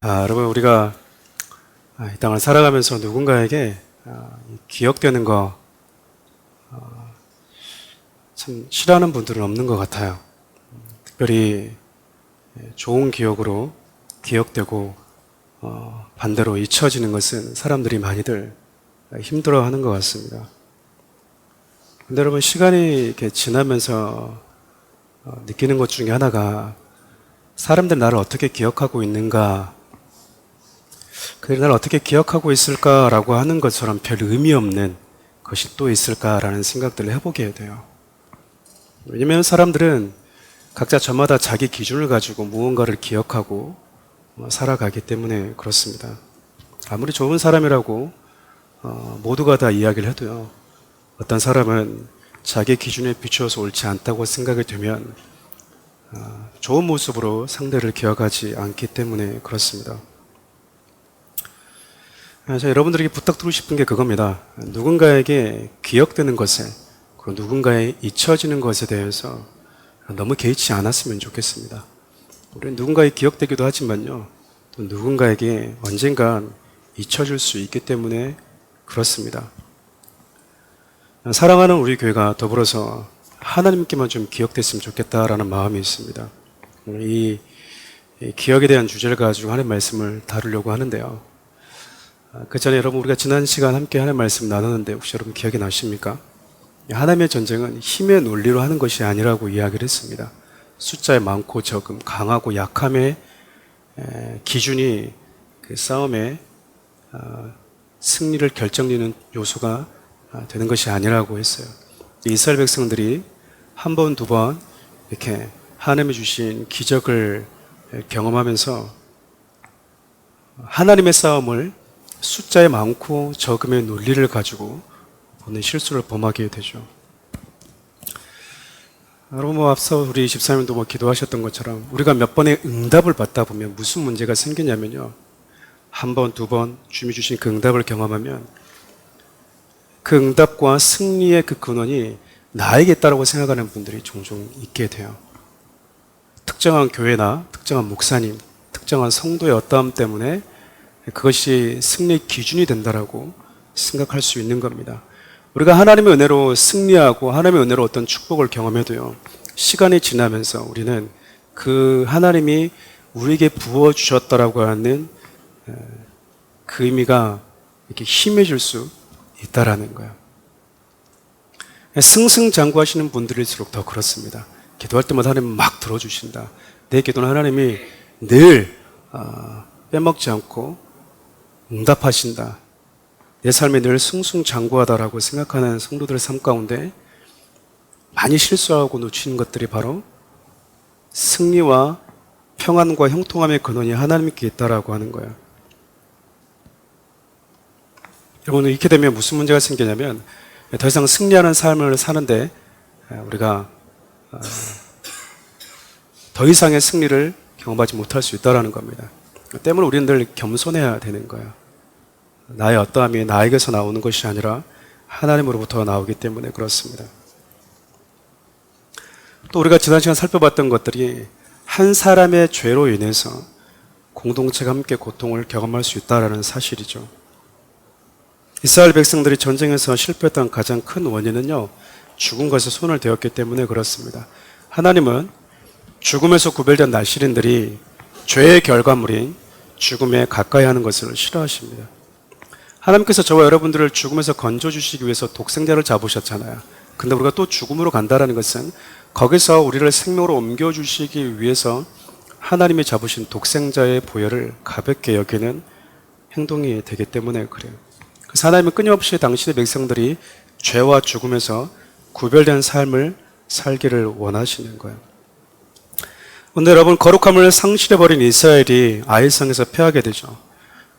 여러분, 우리가 이 땅을 살아가면서 누군가에게 기억되는 거 참 싫어하는 분들은 없는 것 같아요. 특별히 좋은 기억으로 기억되고 반대로 잊혀지는 것은 사람들이 많이들 힘들어하는 것 같습니다. 근데 여러분, 시간이 이렇게 지나면서 느끼는 것 중에 하나가 사람들이 나를 어떻게 기억하고 있는가, 그들이 나를 어떻게 기억하고 있을까라고 하는 것처럼 별 의미 없는 것이 또 있을까라는 생각들을 해보게 돼요. 왜냐하면 사람들은 각자 저마다 자기 기준을 가지고 무언가를 기억하고 살아가기 때문에 그렇습니다. 아무리 좋은 사람이라고 모두가 다 이야기를 해도요, 어떤 사람은 자기 기준에 비추어서 옳지 않다고 생각이 되면 좋은 모습으로 상대를 기억하지 않기 때문에 그렇습니다. 그래서 여러분들에게 부탁드리고 싶은 게 그겁니다. 누군가에게 기억되는 것에, 그리고 누군가의 잊혀지는 것에 대해서 너무 개의치 않았으면 좋겠습니다. 우리는 누군가에 기억되기도 하지만요, 또 누군가에게 언젠간 잊혀질 수 있기 때문에 그렇습니다. 사랑하는 우리 교회가 더불어서 하나님께만 좀 기억됐으면 좋겠다라는 마음이 있습니다. 이 기억에 대한 주제를 가지고 하는 말씀을 다루려고 하는데요. 그 전에 여러분, 우리가 지난 시간 함께 하는 말씀 나눴는데 혹시 여러분 기억이 나십니까? 하나님의 전쟁은 힘의 논리로 하는 것이 아니라고 이야기를 했습니다. 숫자의 많고 적음, 강하고 약함의 기준이 그 싸움의 승리를 결정짓는 요소가 되는 것이 아니라고 했어요. 이스라엘 백성들이 한 번, 두 번 이렇게 하나님이 주신 기적을 경험하면서 하나님의 싸움을 숫자의 많고 적음의 논리를 가지고 보는 실수를 범하게 되죠. 여러분, 앞서 우리 24년도 기도하셨던 것처럼 우리가 몇 번의 응답을 받다 보면 무슨 문제가 생기냐면요, 한 번, 두 번 주님이 주신 그 응답을 경험하면 그 응답과 승리의 그 근원이 나에게 있다고 생각하는 분들이 종종 있게 돼요. 특정한 교회나 특정한 목사님, 특정한 성도의 어떠함 때문에 그것이 승리의 기준이 된다라고 생각할 수 있는 겁니다. 우리가 하나님의 은혜로 승리하고 하나님의 은혜로 어떤 축복을 경험해도요, 시간이 지나면서 우리는 그 하나님이 우리에게 부어주셨다라고 하는 그 의미가 이렇게 희미해질 수 있다라는 거예요. 승승장구하시는 분들일수록 더 그렇습니다. 기도할 때마다 하나님 막 들어주신다. 내 기도는 하나님이 늘 빼먹지 않고 응답하신다. 내 삶이 늘 승승장구하다라고 생각하는 성도들의 삶 가운데 많이 실수하고 놓치는 것들이 바로 승리와 평안과 형통함의 근원이 하나님께 있다라고 하는 거예요. 여러분, 이렇게 되면 무슨 문제가 생기냐면 더 이상 승리하는 삶을 사는데 우리가 더 이상의 승리를 경험하지 못할 수 있다는 겁니다. 때문에 우리는 늘 겸손해야 되는 거예요. 나의 어떠함이 나에게서 나오는 것이 아니라 하나님으로부터 나오기 때문에 그렇습니다. 또 우리가 지난 시간 살펴봤던 것들이 한 사람의 죄로 인해서 공동체가 함께 고통을 경험할 수 있다는 사실이죠. 이스라엘 백성들이 전쟁에서 실패했던 가장 큰 원인은요, 죽은 것에 손을 대었기 때문에 그렇습니다. 하나님은 죽음에서 구별된 날씨린들이 죄의 결과물인 죽음에 가까이 하는 것을 싫어하십니다. 하나님께서 저와 여러분들을 죽음에서 건져주시기 위해서 독생자를 잡으셨잖아요. 근데 우리가 또 죽음으로 간다는 것은 거기서 우리를 생명으로 옮겨주시기 위해서 하나님이 잡으신 독생자의 보혈을 가볍게 여기는 행동이 되기 때문에 그래요. 그래서 하나님은 끊임없이 당신의 백성들이 죄와 죽음에서 구별된 삶을 살기를 원하시는 거예요. 그런데 여러분, 거룩함을 상실해버린 이스라엘이 아이성에서 패하게 되죠.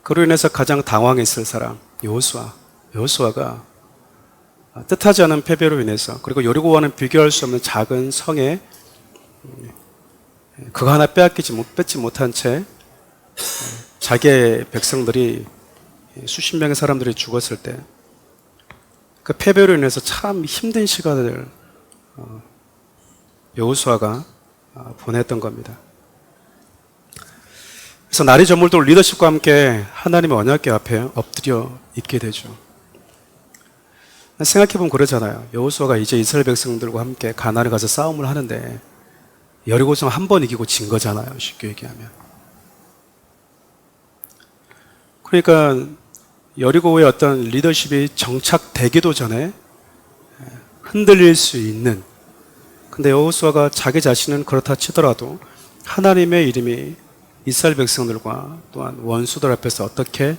그로 인해서 가장 당황했을 사람, 여호수아가 뜻하지 않은 패배로 인해서, 그리고 여리고와는 비교할 수 없는 작은 성에 그거 하나 뺏지 못한 채 자기의 백성들이 수십 명의 사람들이 죽었을 때 그 패배로 인해서 참 힘든 시간을 여호수아가 보냈던 겁니다. 그래서 날이 저물도록 리더십과 함께 하나님의 언약궤 앞에 엎드려 있게 되죠. 생각해보면 그러잖아요. 여호수아가 이제 이스라엘 백성들과 함께 가나안에 가서 싸움을 하는데 여리고성 한 번 이기고 진 거잖아요. 쉽게 얘기하면. 그러니까 여리고의 어떤 리더십이 정착되기도 전에 흔들릴 수 있는, 근데 여호수아가 자기 자신은 그렇다 치더라도 하나님의 이름이 이스라엘 백성들과 또한 원수들 앞에서 어떻게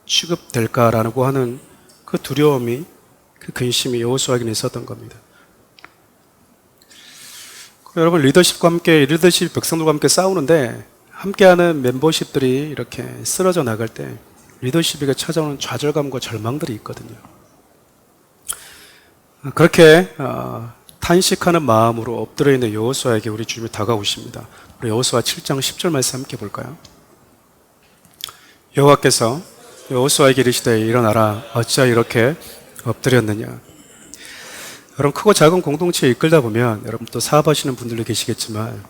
취급될까라고 하는 그 두려움이, 그 근심이 여호수아에게는 있었던 겁니다. 여러분, 리더십 백성들과 함께 싸우는데 함께하는 멤버십들이 이렇게 쓰러져 나갈 때 리더십에게 찾아오는 좌절감과 절망들이 있거든요. 그렇게 탄식하는 마음으로 엎드려 있는 여호수아에게 우리 주님이 다가오십니다. 우리 여호수아 7장 10절 말씀 함께 볼까요? 여호와께서 여호수아에게 이르시되 일어나라, 어찌하여 이렇게 엎드렸느냐. 여러분, 크고 작은 공동체에 이끌다 보면 여러분 또 사업하시는 분들도 계시겠지만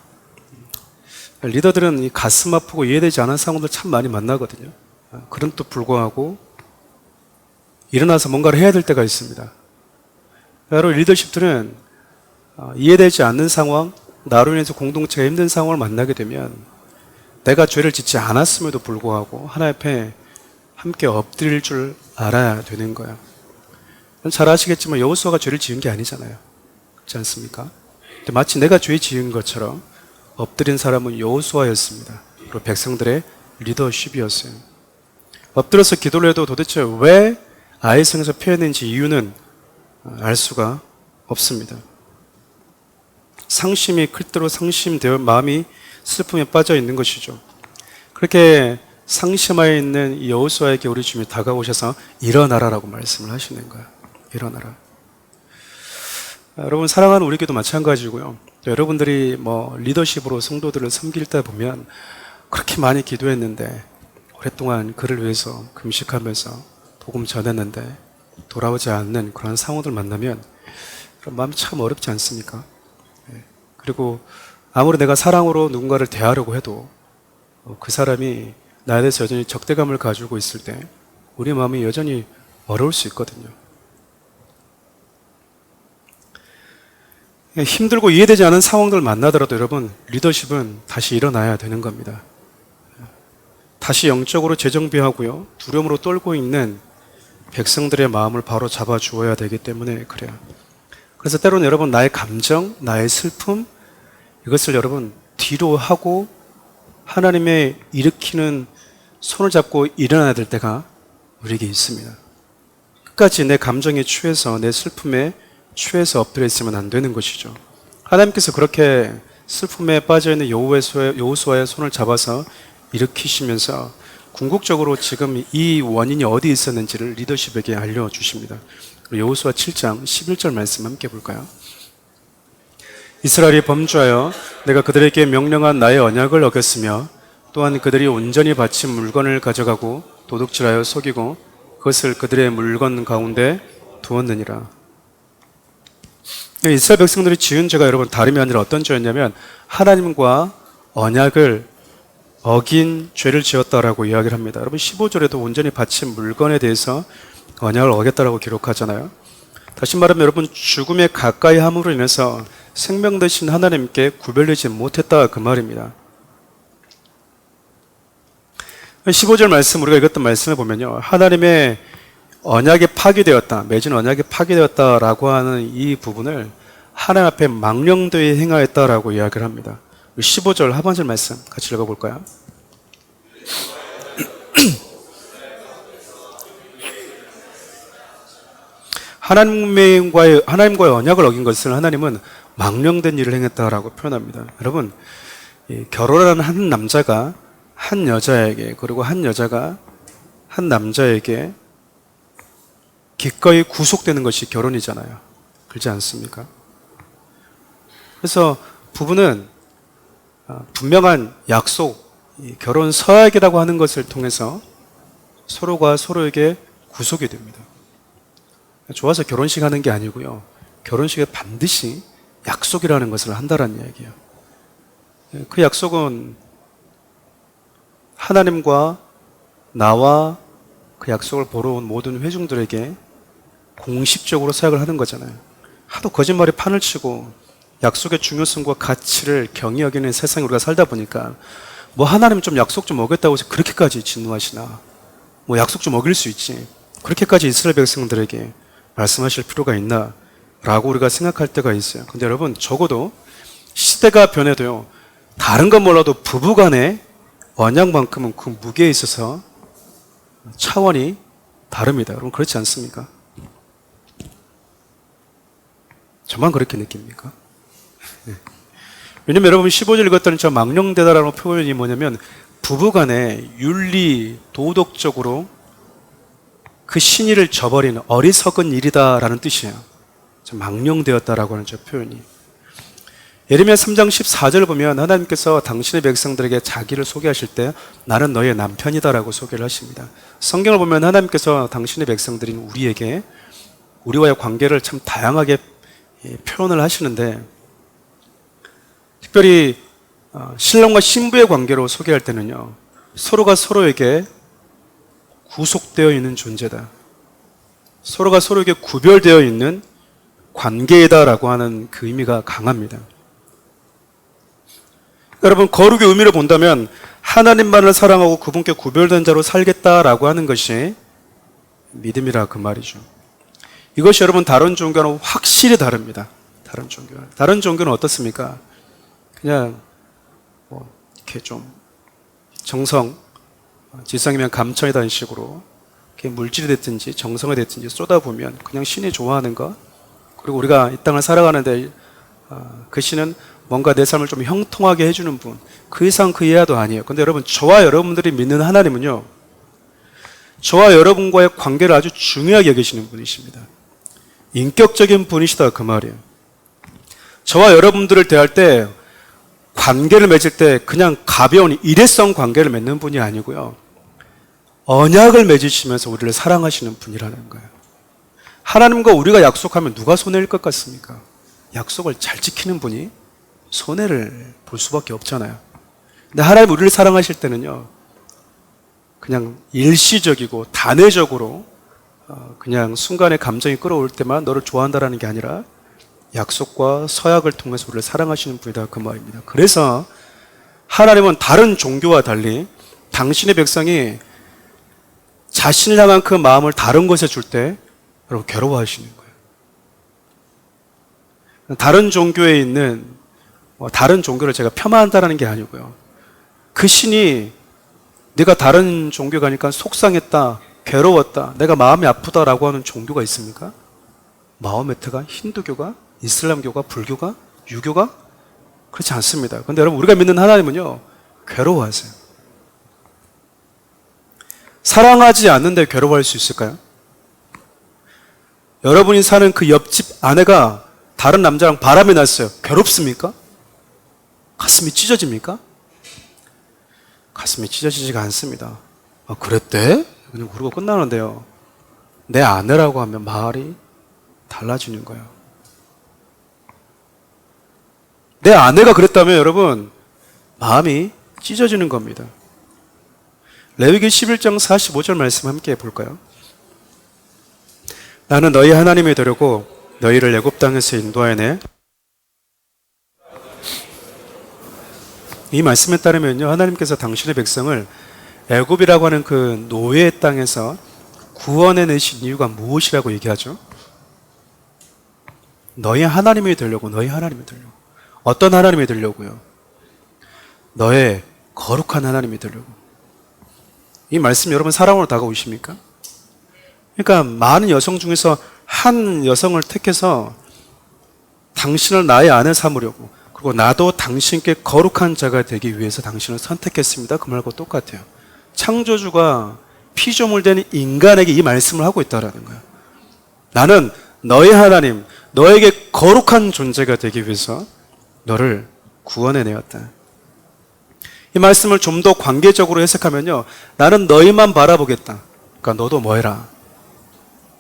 리더들은 이 가슴 아프고 이해되지 않은 상황들 참 많이 만나거든요. 그럼에도 불구하고 일어나서 뭔가를 해야 될 때가 있습니다. 여러분, 리더십들은 이해되지 않는 상황, 나로 인해서 공동체가 힘든 상황을 만나게 되면 내가 죄를 짓지 않았음에도 불구하고 하나님 앞에 함께 엎드릴 줄 알아야 되는 거예요. 잘 아시겠지만 여호수아가 죄를 지은 게 아니잖아요. 그렇지 않습니까? 근데 마치 내가 죄 지은 것처럼 엎드린 사람은 여호수아였습니다. 그리고 백성들의 리더십이었어요. 엎드려서 기도를 해도 도대체 왜 아이성에서 표현했는지 이유는 알 수가 없습니다. 상심이 클 대로 상심되어 마음이 슬픔에 빠져 있는 것이죠. 그렇게 상심하여 있는 이 여호수아에게 우리 주님이 다가오셔서 일어나라라고 말씀을 하시는 거예요. 일어나라. 여러분, 사랑하는 우리에게도 마찬가지고요. 여러분들이 리더십으로 성도들을 섬길 때 보면 그렇게 많이 기도했는데 오랫동안 그를 위해서 금식하면서 복음 전했는데 돌아오지 않는 그런 상황들 만나면 마음이 참 어렵지 않습니까? 그리고 아무리 내가 사랑으로 누군가를 대하려고 해도 그 사람이 나에 대해서 여전히 적대감을 가지고 있을 때 우리 마음이 여전히 어려울 수 있거든요. 힘들고 이해되지 않은 상황들을 만나더라도 여러분, 리더십은 다시 일어나야 되는 겁니다. 다시 영적으로 재정비하고요, 두려움으로 떨고 있는 백성들의 마음을 바로 잡아 주어야 되기 때문에 그래요. 그래서 때로는 여러분, 나의 감정, 나의 슬픔, 이것을 여러분 뒤로 하고 하나님의 일으키는 손을 잡고 일어나야 될 때가 우리에게 있습니다. 끝까지 내 감정에 취해서, 내 슬픔에 취해서 엎드려 있으면 안 되는 것이죠. 하나님께서 그렇게 슬픔에 빠져있는 여호수아의 손을 잡아서 일으키시면서 궁극적으로 지금 이 원인이 어디 있었는지를 리더십에게 알려주십니다. 여호수아 7장 11절 말씀 함께 볼까요? 이스라엘이 범죄하여 내가 그들에게 명령한 나의 언약을 어겼으며 또한 그들이 온전히 바친 물건을 가져가고 도둑질하여 속이고 그것을 그들의 물건 가운데 두었느니라. 이스라엘 백성들이 지은 죄가 여러분 다름이 아니라 어떤 죄였냐면 하나님과 언약을 어긴 죄를 지었다라고 이야기를 합니다. 여러분 15절에도 온전히 바친 물건에 대해서 언약을 어겼다라고 기록하잖아요. 다시 말하면 여러분 죽음에 가까이 함으로 인해서 생명 되신 하나님께 구별되지 못했다 그 말입니다. 15절 말씀 우리가 읽었던 말씀을 보면요, 하나님의 언약이 파기되었다, 맺은 언약이 파기되었다라고 하는 이 부분을 하나님 앞에 망령되이 행하였다라고 이야기를 합니다. 15절 하반절 말씀 같이 읽어볼까요? 하나님과의 언약을 어긴 것을 하나님은 망령된 일을 행했다라고 표현합니다. 여러분, 결혼하는 한 남자가 한 여자에게, 그리고 한 여자가 한 남자에게 기꺼이 구속되는 것이 결혼이잖아요. 그렇지 않습니까? 그래서 부부는 분명한 약속, 결혼 서약이라고 하는 것을 통해서 서로가 서로에게 구속이 됩니다. 좋아서 결혼식 하는 게 아니고요, 결혼식에 반드시 약속이라는 것을 한다는 이야기예요. 그 약속은 하나님과 나와 그 약속을 보러 온 모든 회중들에게 공식적으로 서약을 하는 거잖아요. 하도 거짓말에 판을 치고 약속의 중요성과 가치를 경히 여기는 세상에 우리가 살다 보니까 뭐 하나님 좀 약속 좀 어겼다고 해서 그렇게까지 진노하시나, 뭐 약속 좀 어길 수 있지, 그렇게까지 이스라엘 백성들에게 말씀하실 필요가 있나 라고 우리가 생각할 때가 있어요. 근데 여러분, 적어도 시대가 변해도요, 다른 건 몰라도 부부간의 언약만큼은 그 무게에 있어서 차원이 다릅니다. 여러분, 그렇지 않습니까? 저만 그렇게 느낍니까? 네. 왜냐면 여러분 15절 읽었더니 저 망령되다라는 표현이 뭐냐면 부부간에 윤리, 도덕적으로 그 신의를 저버리는 어리석은 일이다라는 뜻이에요. 저 망령되었다라고 하는 저 표현이. 예레미야 3장 14절 보면 하나님께서 당신의 백성들에게 자기를 소개하실 때 나는 너의 남편이다라고 소개를 하십니다. 성경을 보면 하나님께서 당신의 백성들인 우리에게 우리와의 관계를 참 다양하게 표현을 하시는데, 특별히 신랑과 신부의 관계로 소개할 때는요, 서로가 서로에게 구속되어 있는 존재다, 서로가 서로에게 구별되어 있는 관계이다라고 하는 그 의미가 강합니다. 여러분, 거룩의 의미를 본다면 하나님만을 사랑하고 그분께 구별된 자로 살겠다라고 하는 것이 믿음이라 그 말이죠. 이것이 여러분 다른 종교는 확실히 다릅니다. 다른 종교는 어떻습니까? 그냥 뭐 이렇게 좀 정성, 지성이면 감천이라는 식으로 이렇게 물질이 됐든지 정성이 됐든지 쏟아부으면 그냥 신이 좋아하는 것, 그리고 우리가 이 땅을 살아가는데 그 신은 뭔가 내 삶을 좀 형통하게 해주는 분, 그 이상 그 이하도 아니에요. 근데 여러분, 저와 여러분들이 믿는 하나님은요, 저와 여러분과의 관계를 아주 중요하게 여기시는 분이십니다. 인격적인 분이시다 그 말이에요. 저와 여러분들을 대할 때, 관계를 맺을 때 그냥 가벼운 일회성 관계를 맺는 분이 아니고요, 언약을 맺으시면서 우리를 사랑하시는 분이라는 거예요. 하나님과 우리가 약속하면 누가 손해일 것 같습니까? 약속을 잘 지키는 분이 손해를 볼 수밖에 없잖아요. 근데 하나님 우리를 사랑하실 때는요, 그냥 일시적이고 단회적으로 그냥 순간에 감정이 끌어올 때만 너를 좋아한다라는 게 아니라 약속과 서약을 통해서 우리를 사랑하시는 분이다 그 말입니다. 그래서 하나님은 다른 종교와 달리 당신의 백성이 자신을 향한 그 마음을 다른 것에 줄 때 여러분 괴로워하시는 거예요. 다른 종교에 있는 다른 종교를 제가 폄하한다는 게 아니고요, 그 신이 네가 다른 종교 가니까 속상했다, 괴로웠다, 내가 마음이 아프다라고 하는 종교가 있습니까? 마호메트가, 힌두교가, 이슬람교가, 불교가, 유교가? 그렇지 않습니다. 그런데 여러분, 우리가 믿는 하나님은요, 괴로워하세요. 사랑하지 않는데 괴로워할 수 있을까요? 여러분이 사는 그 옆집 아내가 다른 남자랑 바람이 났어요. 괴롭습니까? 가슴이 찢어집니까? 가슴이 찢어지지가 않습니다. 아, 그랬대? 그냥 그러고 끝나는데요, 내 아내라고 하면 말이 달라지는 거예요. 내 아내가 그랬다면 여러분 마음이 찢어지는 겁니다. 레위기 11장 45절 말씀 함께 볼까요? 나는 너희 하나님이 되려고 너희를 애굽 땅에서 인도하여내. 이 말씀에 따르면요, 하나님께서 당신의 백성을 애굽이라고 하는 그 노예의 땅에서 구원해내신 이유가 무엇이라고 얘기하죠? 너희 하나님이 되려고. 너희 하나님이 되려고. 어떤 하나님이 되려고요? 너의 거룩한 하나님이 되려고. 이 말씀 여러분 사랑으로 다가오십니까? 그러니까 많은 여성 중에서 한 여성을 택해서 당신을 나의 아내 삼으려고, 그리고 나도 당신께 거룩한 자가 되기 위해서 당신을 선택했습니다, 그 말과 똑같아요. 창조주가 피조물 된 인간에게 이 말씀을 하고 있다는 거예요. 나는 너의 하나님, 너에게 거룩한 존재가 되기 위해서 너를 구원해내었다. 이 말씀을 좀 더 관계적으로 해석하면요, 나는 너희만 바라보겠다. 그러니까 너도 뭐 해라?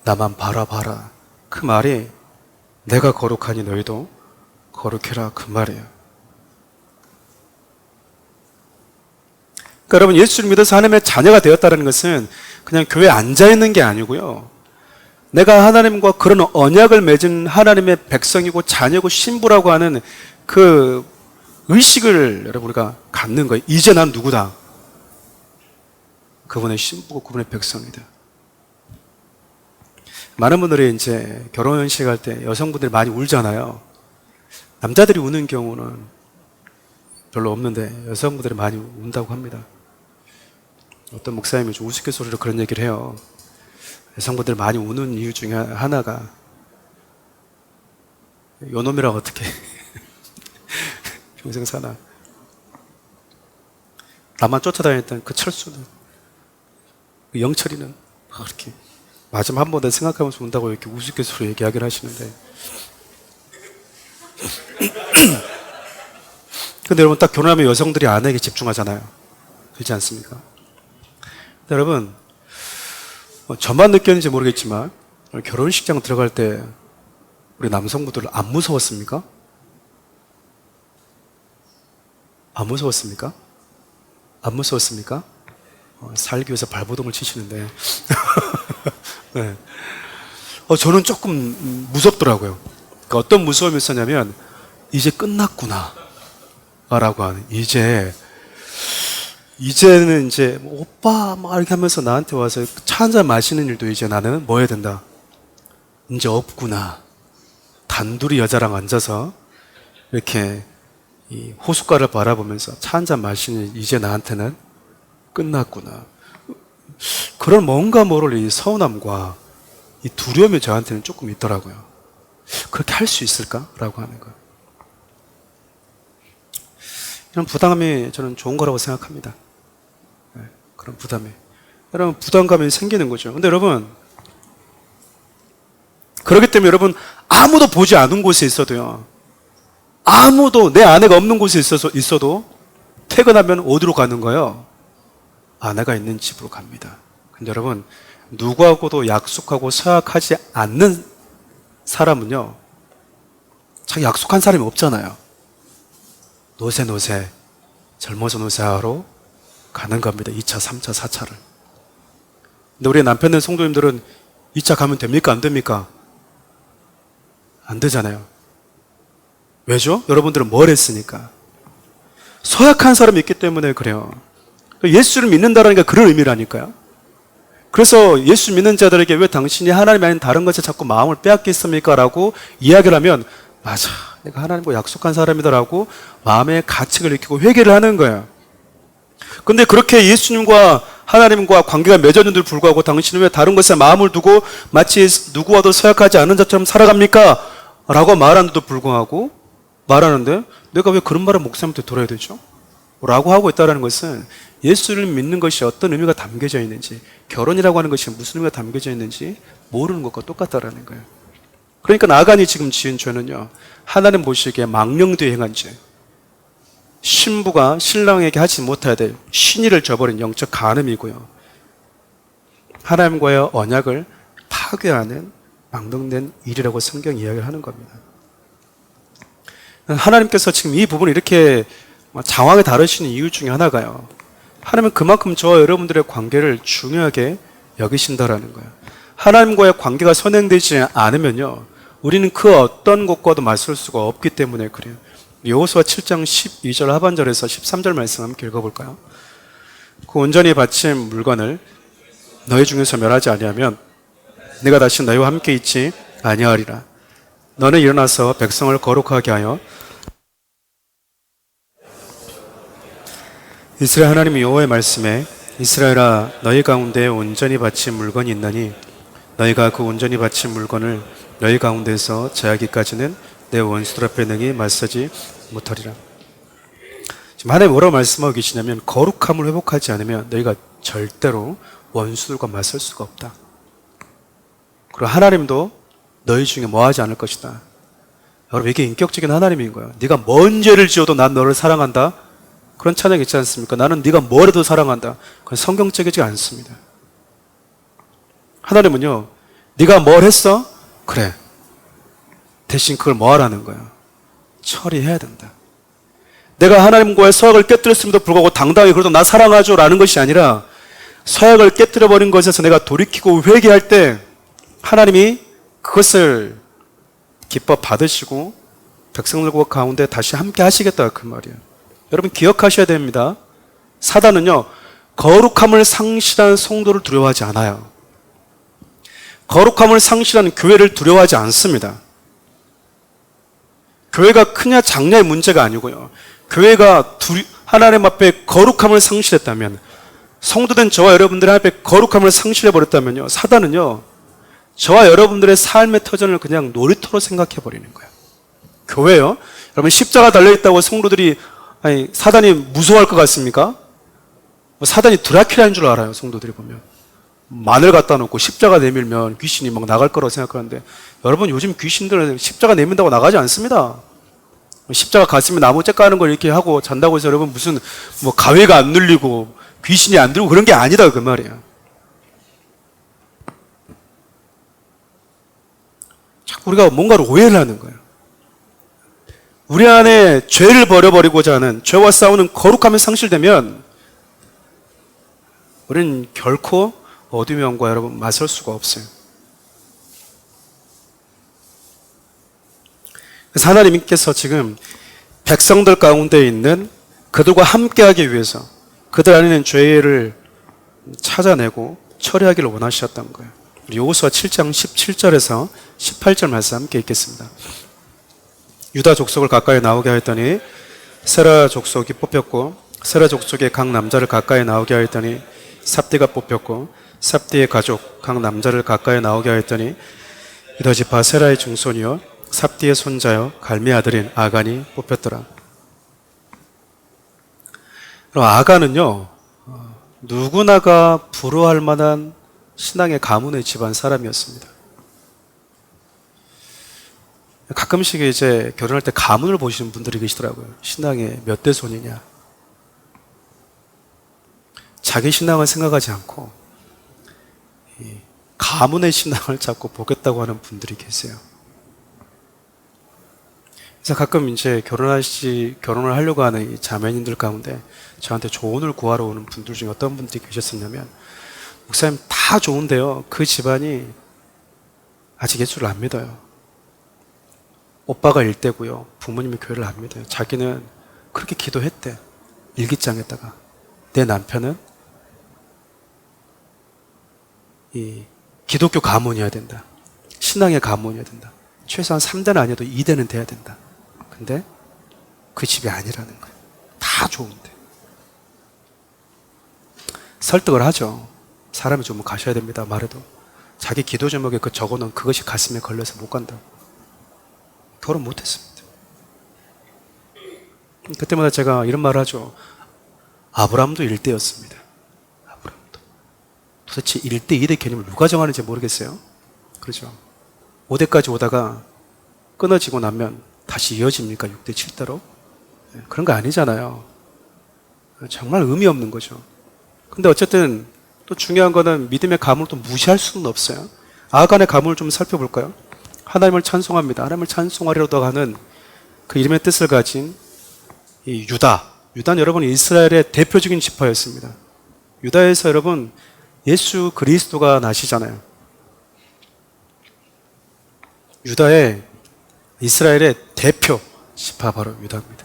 나만 바라봐라. 그 말이 내가 거룩하니 너희도 거룩해라 그 말이에요. 그러니까 여러분, 예수를 믿어서 하나님의 자녀가 되었다는 것은 그냥 교회에 앉아있는 게 아니고요. 내가 하나님과 그런 언약을 맺은 하나님의 백성이고 자녀고 신부라고 하는 그 의식을 여러분 우리가 갖는 거예요. 이제 난 누구다. 그분의 신부고 그분의 백성이다. 많은 분들이 이제 결혼식 할 때 여성분들이 많이 울잖아요. 남자들이 우는 경우는 별로 없는데 여성분들이 많이 운다고 합니다. 어떤 목사님이 좀 우스갯소리로 그런 얘기를 해요. 여성분들 많이 우는 이유 중에 하나가 요놈이라 어떻게 평생 사나. 나만 쫓아다녔던 그 철수는, 그 영철이는 그렇게 마지막 한 번 더 생각하면서 운다고 이렇게 우스갯소리로 얘기하긴 하시는데 근데 여러분 딱 결혼하면 여성들이 아내에게 집중하잖아요. 그렇지 않습니까? 여러분 저만 느꼈는지 모르겠지만 결혼식장 들어갈 때 우리 남성분들 안 무서웠습니까? 안 무서웠습니까? 안 무서웠습니까? 살기 위해서 발버둥을 치시는데 네. 저는 조금 무섭더라고요. 그러니까 어떤 무서움이 있었냐면 이제 끝났구나 라고 하는, 이제는 이제 오빠 막 이렇게 하면서 나한테 와서 차 한잔 마시는 일도 이제 나는 뭐 해야 된다, 이제 없구나. 단둘이 여자랑 앉아서 이렇게 이 호숫가를 바라보면서 차 한잔 마시는 일, 이제 나한테는 끝났구나. 그런 뭔가 모를 이 서운함과 이 두려움이 저한테는 조금 있더라고요. 그렇게 할 수 있을까라고 하는 거예요. 이런 부담감이 저는 좋은 거라고 생각합니다. 네, 그런 부담이. 여러분, 부담감이 생기는 거죠. 근데 여러분, 그렇기 때문에 여러분, 아무도 보지 않은 곳에 있어도요, 아무도 내 아내가 없는 곳에 있어도 퇴근하면 어디로 가는 거예요? 아내가 있는 집으로 갑니다. 근데 여러분, 누구하고도 약속하고 서약하지 않는 사람은요, 자기 약속한 사람이 없잖아요. 노세 젊어서 노세하러 가는 겁니다. 2차, 3차, 4차를. 근데 우리 남편들 성도님들은 2차 가면 됩니까? 안 됩니까? 안 되잖아요. 왜죠? 여러분들은 뭘 했으니까? 서약한 사람이 있기 때문에 그래요. 예수를 믿는다는 게 그런 의미라니까요. 그래서 예수 믿는 자들에게 왜 당신이 하나님이 아닌 다른 것에 자꾸 마음을 빼앗겠습니까? 라고 이야기를 하면, 맞아, 내가 하나님과 약속한 사람이다라고 마음의 가책을 느끼고 회개를 하는 거예요. 근데 그렇게 예수님과 하나님과 관계가 맺어졌는데도 불구하고 당신은 왜 다른 것에 마음을 두고 마치 누구와도 서약하지 않은 자처럼 살아갑니까? 라고 말하는데도 불구하고 말하는데, 내가 왜 그런 말을 목사님한테 들어야 되죠? 라고 하고 있다는 것은 예수를 믿는 것이 어떤 의미가 담겨져 있는지, 결혼이라고 하는 것이 무슨 의미가 담겨져 있는지 모르는 것과 똑같다라는 거예요. 그러니까 아간이 지금 지은 죄는요, 하나님 보시기에 망령되이 행한 죄, 신부가 신랑에게 하지 못해야 될 신의를 저버린 영적 간음이고요, 하나님과의 언약을 파괴하는 망령된 일이라고 성경 이야기를 하는 겁니다. 하나님께서 지금 이 부분을 이렇게 장황하게 다루시는 이유 중에 하나가요, 하나님은 그만큼 저와 여러분들의 관계를 중요하게 여기신다라는 거예요. 하나님과의 관계가 선행되지 않으면요, 우리는 그 어떤 것과도 맞설 수가 없기 때문에 그래요. 여호수아 7장 12절 하반절에서 13절 말씀 함께 읽어볼까요? 그 온전히 바친 물건을 너희 중에서 멸하지 아니하면 내가 다시 너희와 함께 있지 아니하리라. 너는 일어나서 백성을 거룩하게 하여 이스라엘 하나님 여호와의 말씀에, 이스라엘아 너희 가운데 온전히 바친 물건이 있나니 너희가 그 온전히 바친 물건을 너희 가운데서 제하기까지는 내 원수들 앞에 능히 맞서지 못하리라. 지금 하나님 뭐라고 말씀하고 계시냐면, 거룩함을 회복하지 않으면 너희가 절대로 원수들과 맞설 수가 없다. 그리고 하나님도 너희 중에 뭐하지 않을 것이다. 여러분, 이게 인격적인 하나님인 거예요. 네가 뭔 죄를 지어도 난 너를 사랑한다. 그런 찬양 있지 않습니까? 나는 네가 뭘 해도 사랑한다. 그건 성경적이지 않습니다. 하나님은요, 네가 뭘 했어? 그래, 대신 그걸 뭐 하라는 거야? 처리해야 된다. 내가 하나님과의 서약을 깨뜨렸음에도 불구하고 당당히 그래도 나 사랑하죠 라는 것이 아니라 서약을 깨뜨려버린 것에서 내가 돌이키고 회개할 때 하나님이 그것을 기뻐 받으시고 백성들과 가운데 다시 함께 하시겠다 그 말이에요. 여러분 기억하셔야 됩니다. 사단은요 거룩함을 상실한 성도를 두려워하지 않아요. 거룩함을 상실한 교회를 두려워하지 않습니다. 교회가 크냐 작냐의 문제가 아니고요. 교회가 하나님 앞에 거룩함을 상실했다면, 성도된 저와 여러분들 앞에 거룩함을 상실해버렸다면요, 사단은요 저와 여러분들의 삶의 터전을 그냥 놀이터로 생각해버리는 거예요. 교회요? 여러분 십자가 달려있다고 성도들이 사단이 무서워할 것 같습니까? 사단이 드라큘라인 줄 알아요. 성도들이 보면 마늘 갖다 놓고 십자가 내밀면 귀신이 막 나갈 거라고 생각하는데, 여러분 요즘 귀신들은 십자가 내민다고 나가지 않습니다. 십자가 가슴에 나무 째까는 걸 이렇게 하고 잔다고 해서 여러분 무슨 뭐 가위가 안 눌리고 귀신이 안 들고 그런 게 아니다 그 말이에요. 자꾸 우리가 뭔가를 오해를 하는 거예요. 우리 안에 죄를 버려버리고자 하는, 죄와 싸우는 거룩함이 상실되면 우리는 결코 어둠의 왕과 여러분 맞설 수가 없어요. 그래서 하나님께서 지금 백성들 가운데 있는 그들과 함께하기 위해서 그들 안에 있는 죄를 찾아내고 처리하기를 원하셨던 거예요. 우리 여호수아 7장 17절에서 18절 말씀 함께 읽겠습니다. 유다 족속을 가까이 나오게 하였더니 세라 족속이 뽑혔고, 세라 족속의 각 남자를 가까이 나오게 하였더니 삽디가 뽑혔고, 삽디의 가족 각 남자를 가까이 나오게 하였더니 유다 지파 세라의 중손이요 삽디의 손자요 갈미 아들인 아간이 뽑혔더라. 아간은요 누구나가 부러워할 만한 신앙의 가문의 집안 사람이었습니다. 가끔씩 이제 결혼할 때 가문을 보시는 분들이 계시더라고요. 신앙의 몇 대 손이냐. 자기 신앙을 생각하지 않고 가문의 신앙을 자꾸 보겠다고 하는 분들이 계세요. 그래서 가끔 이제 결혼을 하려고 하는 이 자매님들 가운데 저한테 조언을 구하러 오는 분들 중에 어떤 분들이 계셨었냐면, 목사님 다 좋은데요, 그 집안이 아직 예수를 안 믿어요. 오빠가 일대고요, 부모님이 교회를 안 믿어요. 자기는 그렇게 기도했대, 일기장에다가. 내 남편은 이 기독교 가문이어야 된다, 신앙의 가문이어야 된다, 최소한 3대는 아니어도 2대는 돼야 된다. 근데 그 집이 아니라는 거예요. 다 좋은데. 설득을 하죠. 사람이 좀 가셔야 됩니다 말해도. 자기 기도 제목에 그 적어놓은 그것이 가슴에 걸려서 못 간다고. 결혼 못했습니다. 그때마다 제가 이런 말을 하죠. 아브라함도 1대였습니다. 아브라함도. 도대체 1대, 2대 개념을 누가 정하는지 모르겠어요. 그렇죠. 5대까지 오다가 끊어지고 나면 다시 이어집니까? 6대, 7대로? 그런 거 아니잖아요. 정말 의미 없는 거죠. 근데 어쨌든 또 중요한 거는 믿음의 가문을 또 무시할 수는 없어요. 아간의 가문을 좀 살펴볼까요? 하나님을 찬송합니다. 하나님을 찬송하리로도 하는 그 이름의 뜻을 가진 이 유다. 유다는 여러분 이스라엘의 대표적인 지파였습니다. 유다에서 여러분 예수 그리스도가 나시잖아요. 유다의 이스라엘의 대표 지파 바로 유다입니다.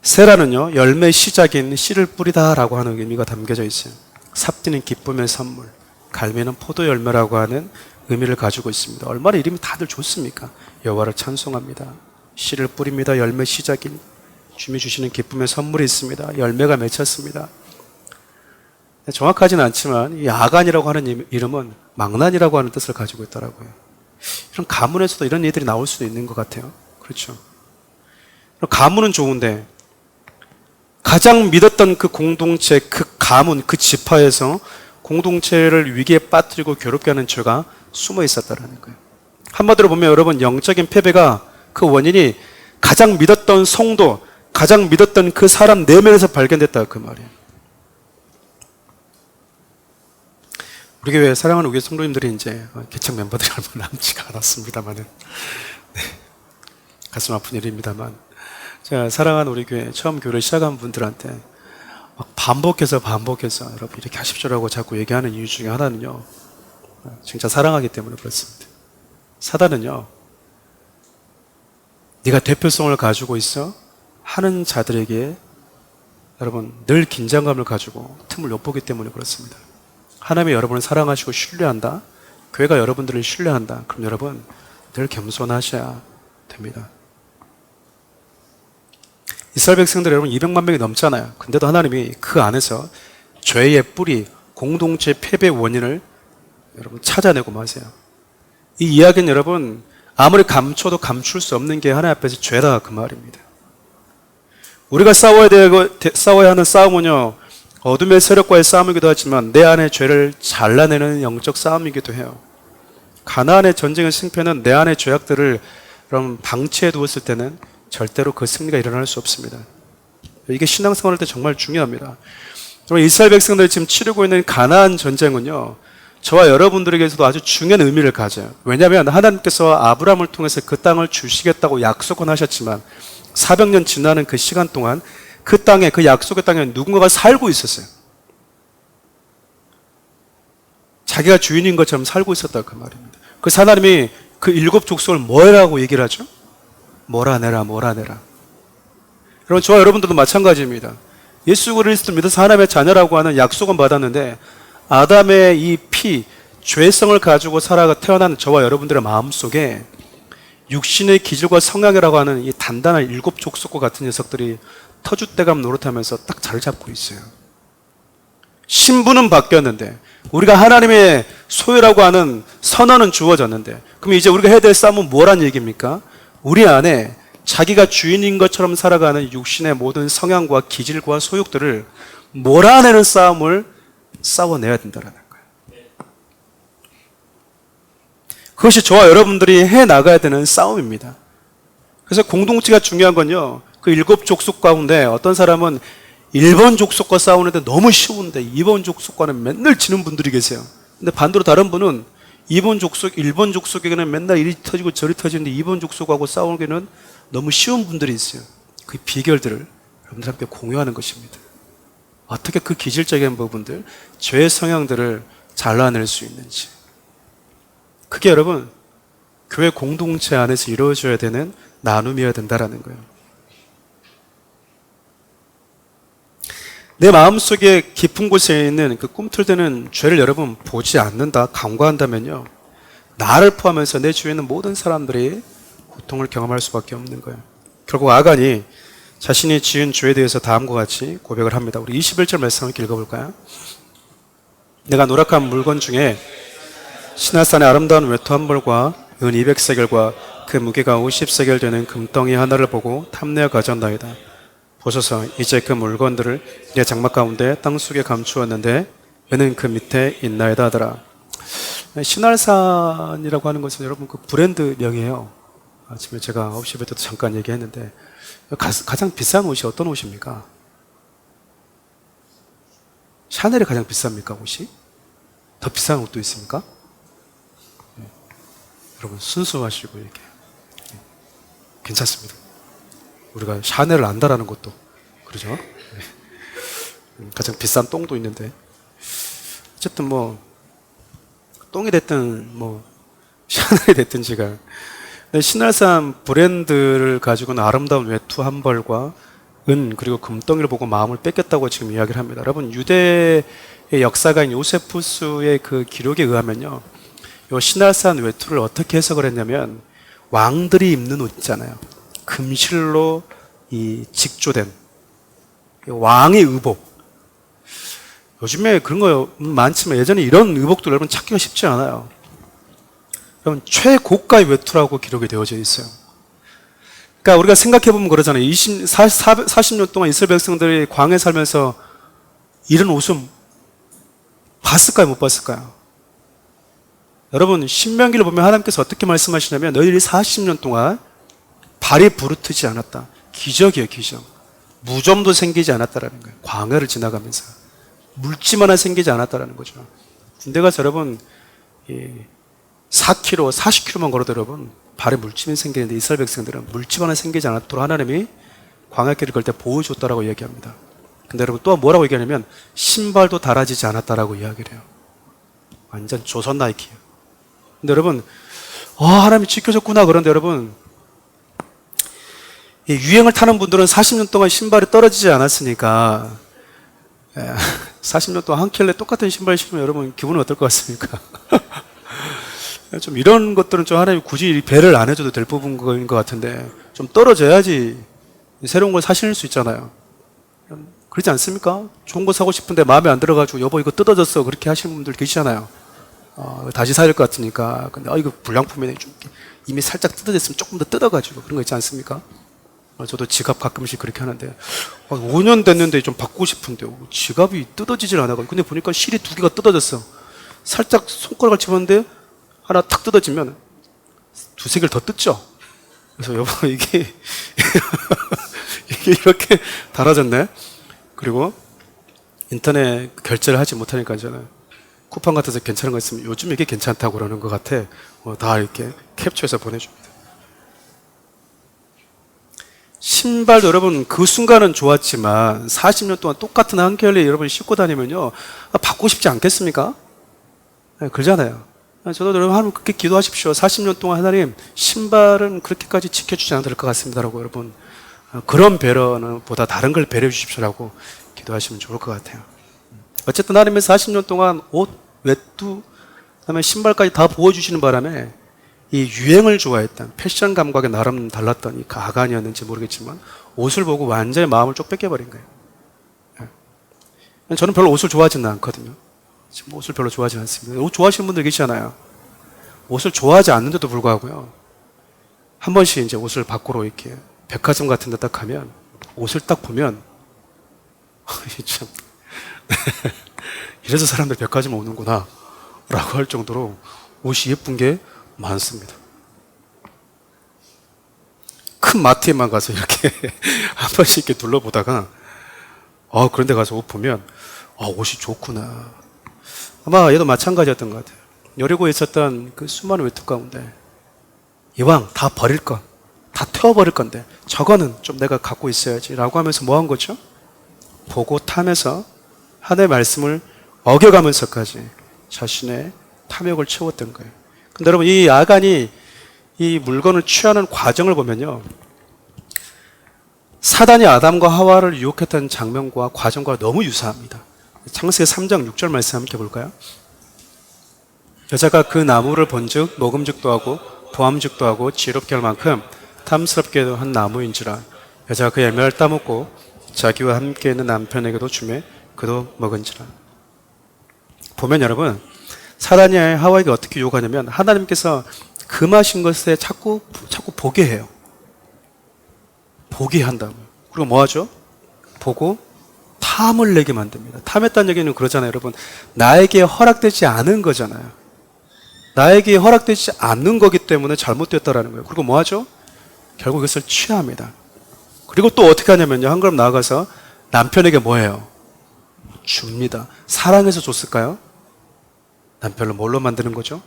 세라는요 열매 시작인 씨를 뿌리다 라고 하는 의미가 담겨져 있어요. 삽디는 기쁨의 선물, 갈미는 포도 열매라고 하는 의미를 가지고 있습니다. 얼마나 이름이 다들 좋습니까? 여호와를 찬송합니다. 씨를 뿌립니다. 열매 시작인 주님이 주시는 기쁨의 선물이 있습니다. 열매가 맺혔습니다. 정확하지는 않지만 이 아간이라고 하는 이름은 망난이라고 하는 뜻을 가지고 있더라고요. 이런 가문에서도 이런 일들이 나올 수도 있는 것 같아요. 그렇죠. 가문은 좋은데 가장 믿었던 그 공동체, 그 가문, 그 지파에서 공동체를 위기에 빠뜨리고 괴롭게 하는 죄가 숨어 있었다는 거예요. 한마디로 보면 여러분 영적인 패배가 그 원인이 가장 믿었던 성도, 가장 믿었던 그 사람 내면에서 발견됐다 그 말이에요. 우리 교회 사랑하는 우리 성도님들이 이제 개척 멤버들이 얼마 남지가 않았습니다만은 네. 가슴 아픈 일입니다만 제가 사랑하는 우리 교회 처음 교회를 시작한 분들한테 막 반복해서 여러분 이렇게 하십시오라고 자꾸 얘기하는 이유 중에 하나는요, 진짜 사랑하기 때문에 그렇습니다. 사단은요, 네가 대표성을 가지고 있어 하는 자들에게 여러분 늘 긴장감을 가지고 틈을 엿보기 때문에 그렇습니다. 하나님이 여러분을 사랑하시고 신뢰한다, 교회가 여러분들을 신뢰한다, 그럼 여러분 늘 겸손하셔야 됩니다. 이스라엘 백성들 여러분 200만 명이 넘잖아요. 근데도 하나님이 그 안에서 죄의 뿌리, 공동체 패배 원인을 여러분 찾아내고 마세요. 이 이야기는 여러분 아무리 감춰도 감출 수 없는 게 하나님 앞에서 죄다 그 말입니다. 우리가 싸워야 하는 싸움은요, 어둠의 세력과의 싸움이기도 하지만 내 안의 죄를 잘라내는 영적 싸움이기도 해요. 가나안의 전쟁의 승패는 내 안의 죄악들을 여러분 방치해 두었을 때는 절대로 그 승리가 일어날 수 없습니다. 이게 신앙생활 할 때 정말 중요합니다. 이스라엘 백성들이 지금 치르고 있는 가나안 전쟁은요, 저와 여러분들에게서도 아주 중요한 의미를 가져요. 왜냐하면 하나님께서 아브라함을 통해서 그 땅을 주시겠다고 약속은 하셨지만 400년 지나는 그 시간 동안 그 땅에, 그 약속의 땅에 누군가가 살고 있었어요. 자기가 주인인 것처럼 살고 있었다 그 말입니다. 그래서 하나님이 그 7 족속을 뭐라고 얘기를 하죠? 몰아내라. 여러분, 저와 여러분들도 마찬가지입니다. 예수 그리스도를 믿어서 하나님의 자녀라고 하는 약속은 받았는데 아담의 이 피, 죄성을 가지고 태어난 저와 여러분들의 마음속에 육신의 기질과 성향이라고 하는 이 단단한 7 족속과 같은 녀석들이 터줏대감 노릇하면서 딱 자리 잡고 있어요. 신분은 바뀌었는데, 우리가 하나님의 소유라고 하는 선언은 주어졌는데, 그럼 이제 우리가 해야 될 싸움은 뭐란 얘기입니까? 우리 안에 자기가 주인인 것처럼 살아가는 육신의 모든 성향과 기질과 소욕들을 몰아내는 싸움을 싸워내야 된다는 거예요. 그것이 저와 여러분들이 해나가야 되는 싸움입니다. 그래서 공동체가 중요한 건요, 그 7 족속 가운데 어떤 사람은 1번 족속과 싸우는데 너무 쉬운데 2번 족속과는 맨날 지는 분들이 계세요. 근데 반대로 다른 분은 1번 족속에게는 맨날 이리 터지고 저리 터지는데 2번 족속하고 싸우기는 너무 쉬운 분들이 있어요. 그 비결들을 여러분들 함께 공유하는 것입니다. 어떻게 그 기질적인 부분들, 죄의 성향들을 잘라낼 수 있는지. 그게 여러분 교회 공동체 안에서 이루어져야 되는 나눔이어야 된다는 거예요. 내 마음속에 깊은 곳에 있는 그 꿈틀대는 죄를 여러분 보지 않는다, 간과한다면요, 나를 포함해서 내 주위에 있는 모든 사람들이 고통을 경험할 수밖에 없는 거예요. 결국 아간이 자신이 지은 죄에 대해서 다음과 같이 고백을 합니다. 우리 21절 말씀을 읽어볼까요? 내가 노력한 물건 중에 시나산의 아름다운 외투 한 벌과 은 200세겔과 그 무게가 50세겔 되는 금덩이 하나를 보고 탐내어 가져온다이다. 보소서, 이제 그 물건들을 내 장막 가운데 땅속에 감추었는데 은은 그 밑에 있나이다 하더라. 신할산이라고 하는 것은 여러분 그 브랜드 명이에요. 아침에 제가 9시 에 때도 잠깐 얘기했는데, 가장 비싼 옷이 어떤 옷입니까? 샤넬이 가장 비쌉니까, 옷이? 더 비싼 옷도 있습니까? 네. 여러분 순수하시고 이렇게 괜찮습니다. 우리가 샤넬을 안다라는 것도 그러죠. 네. 가장 비싼 똥도 있는데, 어쨌든 뭐 똥이 됐든 뭐 샤넬이 됐든 제가 신할산 브랜드를 가지고는 아름다운 외투 한 벌과 은 그리고 금덩이를 보고 마음을 뺏겼다고 지금 이야기를 합니다. 여러분, 유대의 역사가인 요세푸스의 그 기록에 의하면요, 요 신할산 외투를 어떻게 해석을 했냐면 왕들이 입는 옷 있잖아요. 금실로 이 직조된 왕의 의복. 요즘에 그런 거 많지만 예전에 이런 의복들 여러분 찾기가 쉽지 않아요. 여러분, 최고가의 외투라고 기록이 되어져 있어요. 그러니까 우리가 생각해보면 그러잖아요. 40년 동안 이스라엘 백성들이 광야에 살면서 이런 옷을 봤을까요? 못 봤을까요? 여러분, 신명기를 보면 하나님께서 어떻게 말씀하시냐면 너희들이 40년 동안 발이 부르트지 않았다. 기적이에요, 기적. 무좀도 생기지 않았다라는 거예요. 광야를 지나가면서 물집 하나 생기지 않았다라는 거죠. 군대 가서 여러분 4km, 40km만 걸어도 여러분 발에 물집이 생기는데 이스라엘 백성들은 물집 하나 생기지 않았도록 하나님이 광야길을 걸 때 보여줬다라고 얘기합니다. 근데 여러분 또 뭐라고 얘기하냐면 신발도 달아지지 않았다라고 이야기를 해요. 완전 조선 나이키예요. 근데 여러분 하나님이 지켜줬구나. 그런데 여러분 이 유행을 타는 분들은 40년 동안 신발이 떨어지지 않았으니까 40년 동안 한 켤레 똑같은 신발 신으면 여러분 기분은 어떨 것 같습니까? 좀 이런 것들은 좀 하나님이 굳이 배를 안 해줘도 될 부분인 것 같은데 좀 떨어져야지 새로운 걸 사실 수 있잖아요. 그렇지 않습니까? 좋은 거 사고 싶은데 마음에 안 들어가지고 여보 이거 뜯어졌어 그렇게 하시는 분들 계시잖아요. 다시 사야 될 것 같으니까. 근데 이거 불량품이네. 좀 이미 살짝 뜯어졌으면 조금 더 뜯어가지고 그런 거 있지 않습니까? 저도 지갑 가끔씩 그렇게 하는데 5년 됐는데 좀 바꾸고 싶은데 지갑이 뜯어지질 않아가지고 근데 보니까 실이 2개가 뜯어졌어. 살짝 손가락을 집었는데 하나 탁 뜯어지면 2-3개를 더 뜯죠. 그래서 여보 이게 이게 이렇게 달아졌네. 그리고 인터넷 결제를 하지 못하니까 저는 쿠팡 같아서 괜찮은 거 있으면 요즘 이게 괜찮다고 그러는 것 같아. 다 이렇게 캡처해서 보내줍니다. 신발도 여러분 그 순간은 좋았지만 40년 동안 똑같은 한 켤레 여러분 신고 다니면요 받고 싶지 않겠습니까? 네, 그러잖아요. 저도 여러분 하나님 그렇게 기도하십시오. 40년 동안 하나님 신발은 그렇게까지 지켜주지 않아도 될 것 같습니다라고 여러분 그런 배려는 보다 다른 걸 배려해 주십시오라고 기도하시면 좋을 것 같아요. 어쨌든 하나님은 40년 동안 옷, 외투, 그다음에 신발까지 다 보여주시는 바람에 이 유행을 좋아했던 패션 감각에 나름 달랐던 이 가관이었는지 모르겠지만 옷을 보고 완전히 마음을 쪽 뺏겨버린 거예요. 저는 별로 옷을 좋아하지는 않거든요. 지금 옷을 별로 좋아하지 않습니다. 옷 좋아하시는 분들 계시잖아요. 옷을 좋아하지 않는데도 불구하고요. 한 번씩 이제 옷을 밖으로 이렇게 백화점 같은 데 딱 가면 옷을 딱 보면 참 이래서 사람들 백화점 오는구나 라고 할 정도로 옷이 예쁜 게 많습니다. 큰 마트에만 가서 이렇게 한 번씩 이렇게 둘러보다가 그런 데 가서 옷 보면 옷이 좋구나. 아마 얘도 마찬가지였던 것 같아요. 여리고에 있었던 그 수많은 외투 가운데 이왕 다 버릴 건, 다 태워버릴 건데 저거는 좀 내가 갖고 있어야지 라고 하면서 뭐 한 거죠? 보고 탐해서 하나님의 말씀을 어겨가면서까지 자신의 탐욕을 채웠던 거예요. 근데 여러분 이 아간이 이 물건을 취하는 과정을 보면요 사단이 아담과 하와를 유혹했던 장면과 과정과 너무 유사합니다. 창세기 3장 6절 말씀 함께 볼까요? 여자가 그 나무를 본즉 먹음직도 하고 보암직도 하고 지혜롭게 할 만큼 탐스럽게도 한 나무인지라 여자가 그 열매를 따먹고 자기와 함께 있는 남편에게도 주매 그도 먹은지라. 보면 여러분 사단이 하와에게 어떻게 유혹하냐면 하나님께서 금하신 것에 자꾸 보게 해요. 보게 한다고요. 그리고 뭐 하죠? 보고 탐을 내게 만듭니다. 탐했다는 얘기는 그러잖아요, 여러분. 나에게 허락되지 않은 거잖아요. 나에게 허락되지 않는 거기 때문에 잘못됐다라는 거예요. 그리고 뭐 하죠? 결국 이것을 취합니다. 그리고 또 어떻게 하냐면요. 한 걸음 나아가서 남편에게 뭐 해요? 줍니다. 사랑해서 줬을까요? 남편을 뭘로 만드는 거죠?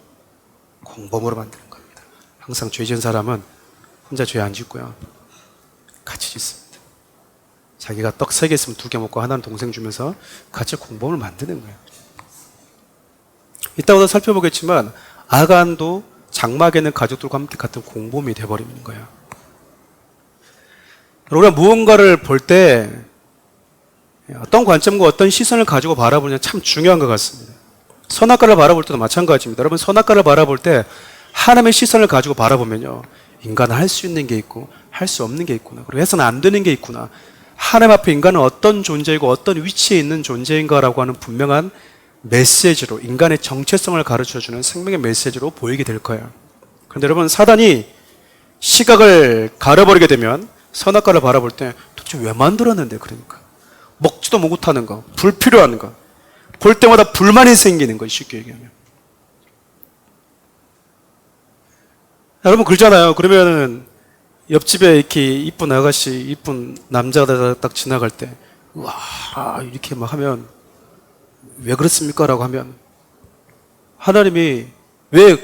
공범으로 만드는 겁니다. 항상 죄 지은 사람은 혼자 죄 안 짓고요. 같이 짓습니다. 자기가 떡 3개 있으면 2개 먹고 하나는 동생 주면서 같이 공범을 만드는 거예요. 이따가도 살펴보겠지만 아간도 장막에 있는 가족들과 함께 같은 공범이 되어버리는 거예요. 우리가 무언가를 볼 때 어떤 관점과 어떤 시선을 가지고 바라보느냐 참 중요한 것 같습니다. 선악과를 바라볼 때도 마찬가지입니다. 여러분 선악과를 바라볼 때 하나님의 시선을 가지고 바라보면요 인간은 할 수 있는 게 있고 할 수 없는 게 있구나. 그리고 해서는 안 되는 게 있구나. 하나님 앞에 인간은 어떤 존재이고 어떤 위치에 있는 존재인가라고 하는 분명한 메시지로 인간의 정체성을 가르쳐주는 생명의 메시지로 보이게 될 거예요. 그런데 여러분 사단이 시각을 가려버리게 되면 선악과를 바라볼 때 도대체 왜 만들었는데 그러니까 먹지도 못하는 거 불필요한 거 볼 때마다 불만이 생기는 거 쉽게 얘기하면 여러분 그러잖아요. 그러면은 옆집에 이렇게 이쁜 아가씨 이쁜 남자가 딱 지나갈 때 와 이렇게 막 하면 왜 그렇습니까? 라고 하면 하나님이 왜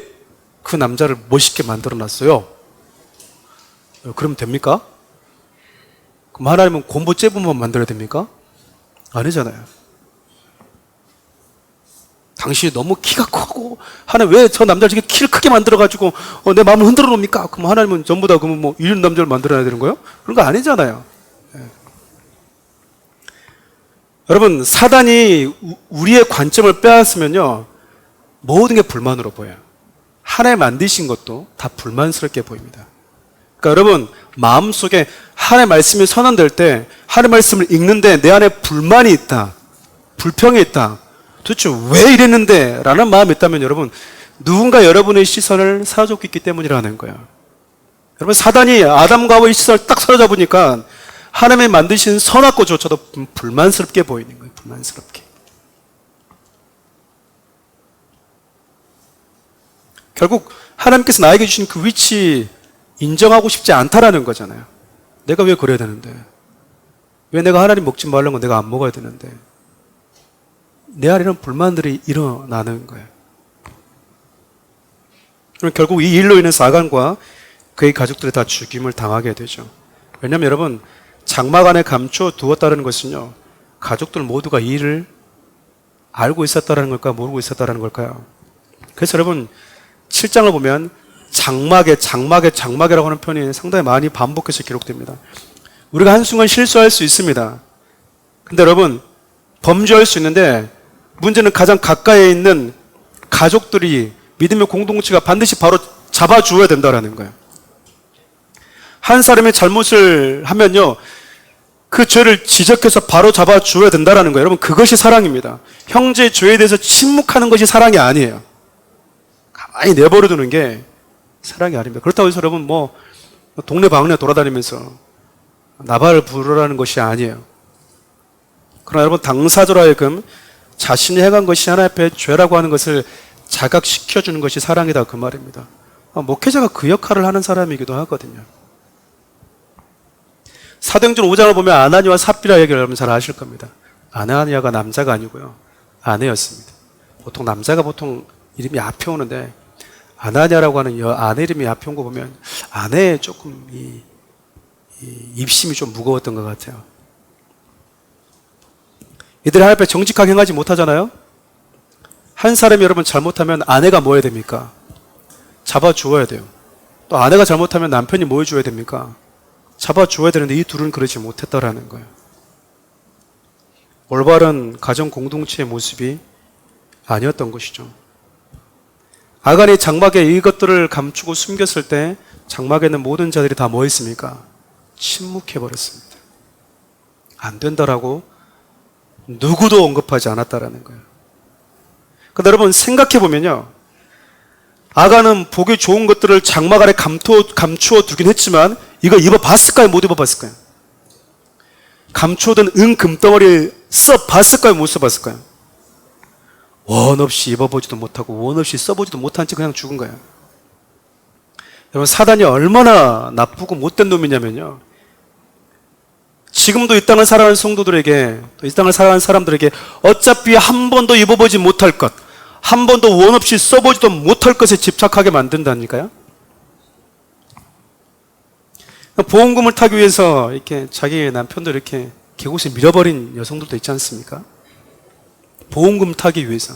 그 남자를 멋있게 만들어 놨어요? 그러면 됩니까? 그럼 하나님은 곰보 째부만 만들어야 됩니까? 아니잖아요. 당신이 너무 키가 크고 하나님 왜 저 남자를 저렇게 키를 크게 만들어가지고 내 마음을 흔들어 놓습니까? 그럼 하나님은 전부 다 그러면 뭐 이런 남자를 만들어야 되는 거예요? 그런 거 아니잖아요. 예. 여러분 사단이 우리의 관점을 빼앗으면요 모든 게 불만으로 보여요. 하나님 만드신 것도 다 불만스럽게 보입니다. 그러니까 여러분 마음속에 하나님의 말씀이 선언될 때 하나님의 말씀을 읽는데 내 안에 불만이 있다, 불평이 있다, 도대체 왜 이랬는데? 라는 마음이 있다면 여러분 누군가 여러분의 시선을 사로잡고 있기 때문이라는 거예요. 여러분 사단이 아담과 하와의 시선을 딱 사로잡으니까 하나님이 만드신 선악과조차도 불만스럽게 보이는 거예요. 불만스럽게. 결국 하나님께서 나에게 주신 그 위치 인정하고 싶지 않다라는 거잖아요. 내가 왜 그래야 되는데? 왜 내가 하나님 먹지 말라는 건 내가 안 먹어야 되는데? 내 안에는 불만들이 일어나는 거예요. 그럼 결국 이 일로 인해서 아간과 그의 가족들이 다 죽임을 당하게 되죠. 왜냐하면 여러분 장막 안에 감춰두었다는 것은요 가족들 모두가 이 일을 알고 있었다는 걸까요? 모르고 있었다는 걸까요? 그래서 여러분 7장을 보면 장막이라고 하는 표현이 상당히 많이 반복해서 기록됩니다. 우리가 한순간 실수할 수 있습니다. 근데 여러분 범죄할 수 있는데 문제는 가장 가까이에 있는 가족들이 믿음의 공동체가 반드시 바로 잡아주어야 된다는 거예요. 한 사람이 잘못을 하면요 그 죄를 지적해서 바로 잡아주어야 된다는 거예요. 여러분 그것이 사랑입니다. 형제의 죄에 대해서 침묵하는 것이 사랑이 아니에요. 가만히 내버려 두는 게 사랑이 아닙니다. 그렇다고 해서 여러분 뭐 동네 방네 돌아다니면서 나발을 부르라는 것이 아니에요. 그러나 여러분 당사자로 하여금 자신이 행한 것이 하나님 앞에 죄라고 하는 것을 자각시켜주는 것이 사랑이다 그 말입니다. 목회자가 그 역할을 하는 사람이기도 하거든요. 사도행전 5장을 보면 아나니와 삽비라 얘기를 여러분 잘 아실 겁니다. 아나니아가 남자가 아니고요 아내였습니다. 보통 남자가 이름이 앞에 오는데 아나니아라고 하는 아내 이름이 앞에 온 거 보면 아내의 조금 이 입심이 좀 무거웠던 것 같아요. 이들이 하나님 앞에 정직하게 행하지 못하잖아요. 한 사람이 여러분 잘못하면 아내가 뭐 해야 됩니까? 잡아주어야 돼요. 또 아내가 잘못하면 남편이 뭐 해줘야 됩니까? 잡아주어야 되는데 이 둘은 그러지 못했다라는 거예요. 올바른 가정 공동체의 모습이 아니었던 것이죠. 아간이 장막에 이것들을 감추고 숨겼을 때 장막에 있는 모든 자들이 다 뭐 했습니까? 침묵해버렸습니다. 안 된다라고 누구도 언급하지 않았다라는 거예요. 그런데 여러분 생각해보면요 아간은 보기 좋은 것들을 장막 아래 감추어 두긴 했지만 이거 입어봤을까요? 못 입어봤을까요? 감추어둔 금덩어리 써봤을까요? 못 써봤을까요? 원 없이 입어보지도 못하고 원 없이 써보지도 못한 채 그냥 죽은 거예요. 여러분 사단이 얼마나 나쁘고 못된 놈이냐면요 지금도 이 땅을 살아가는 성도들에게 또 이 땅을 살아가는 사람들에게 어차피 한 번도 입어보지 못할 것, 한 번도 원 없이 써보지도 못할 것에 집착하게 만든다니까요. 보험금을 타기 위해서 이렇게 자기 남편도 이렇게 계곡에 밀어버린 여성들도 있지 않습니까? 보험금 타기 위해서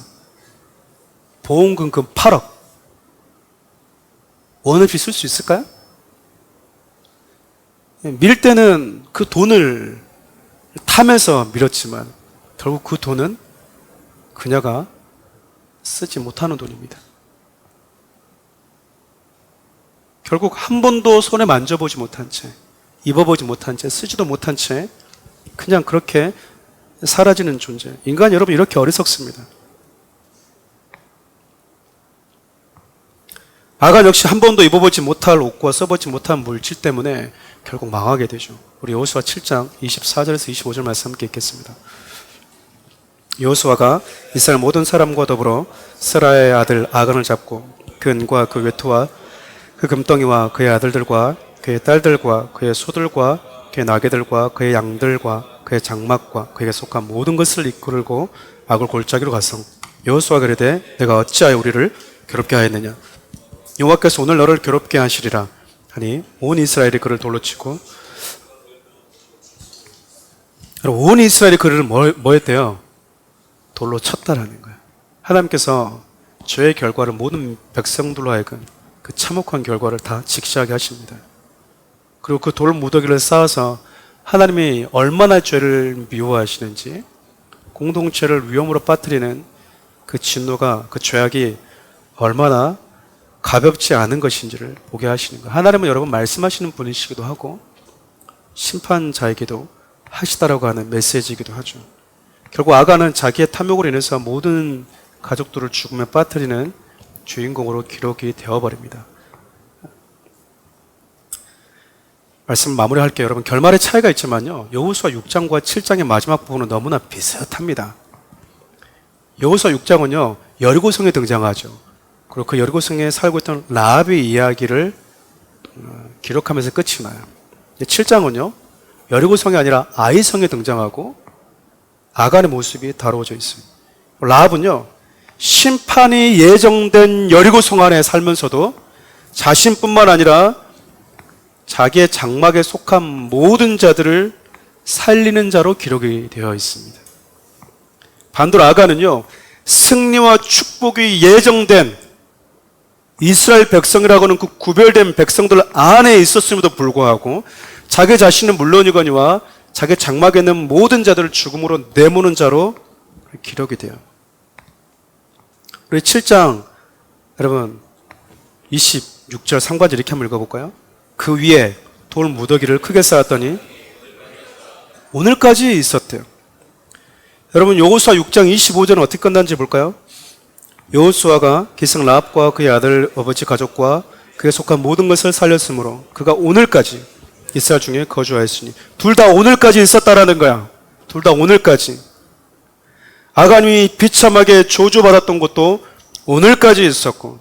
보험금 그 8억 원 없이 쓸 수 있을까요? 밀 때는 그 돈을 타면서 밀었지만 결국 그 돈은 그녀가 쓰지 못하는 돈입니다. 결국 한 번도 손에 만져보지 못한 채, 입어보지 못한 채, 쓰지도 못한 채 그냥 그렇게 사라지는 존재. 인간 여러분 이렇게 어리석습니다. 아간 역시 한 번도 입어보지 못할 옷과 써보지 못한 물질 때문에 결국 망하게 되죠. 우리 여호수아 7장 24절에서 25절 말씀 함께 읽겠습니다. 여호수아가 이스라엘 모든 사람과 더불어 스라의 아들 아간을 잡고 그 은과 그 외투와 그 금덩이와 그의 아들들과 그의 딸들과 그의 소들과 그의 나귀들과 그의 양들과 그의 장막과 그에게 속한 모든 것을 이끌고 악을 골짜기로 갔어. 여호수아가 이르되 내가 어찌하여 우리를 괴롭게 하였느냐. 여호와께서 오늘 너를 괴롭게 하시리라 하니 온 이스라엘이 그를 돌로 치고 온 이스라엘이 그를 뭐 했대요? 돌로 쳤다라는 거예요. 하나님께서 죄의 결과를 모든 백성들로 하여금 그 참혹한 결과를 다 직시하게 하십니다. 그리고 그 돌 무더기를 쌓아서 하나님이 얼마나 죄를 미워하시는지, 공동체를 위험으로 빠뜨리는 그 진노가, 그 죄악이 얼마나 가볍지 않은 것인지를 보게 하시는 거예요. 하나님은 여러분 말씀하시는 분이시기도 하고 심판자이기도 하시다라고 하는 메시지이기도 하죠. 결국 아간은 자기의 탐욕으로 인해서 모든 가족들을 죽음에 빠뜨리는 주인공으로 기록이 되어버립니다. 말씀 마무리할게요. 여러분, 결말의 차이가 있지만요, 여호수아 6장과 7장의 마지막 부분은 너무나 비슷합니다. 여호수아 6장은요 여리고성에 등장하죠. 그리고 그 여리고성에 살고 있던 라합의 이야기를 기록하면서 끝이 나요. 7장은요 여리고성이 아니라 아이성에 등장하고 아간의 모습이 다루어져 있습니다. 라합은요 심판이 예정된 여리고성 안에 살면서도 자신뿐만 아니라 자기의 장막에 속한 모든 자들을 살리는 자로 기록이 되어 있습니다. 반대로 아간은요 승리와 축복이 예정된 이스라엘 백성이라고는 그 구별된 백성들 안에 있었음에도 불구하고 자기 자신은 물론이거니와 자기 장막에 있는 모든 자들을 죽음으로 내모는 자로 기록이 돼요. 우리 7장 여러분 26절 상반절 이렇게 한번 읽어볼까요? 그 위에 돌 무더기를 크게 쌓았더니 오늘까지 있었대요. 여러분 여호수아 6장 25절은 어떻게 끝난지 볼까요? 여호수아가 기생 라합과 그의 아들 아버지 가족과 그에 속한 모든 것을 살렸으므로 그가 오늘까지 이스라엘 중에 거주하였으니 둘 다 오늘까지 있었다라는 거야. 둘 다 오늘까지. 아간이 비참하게 저주받았던 것도 오늘까지 있었고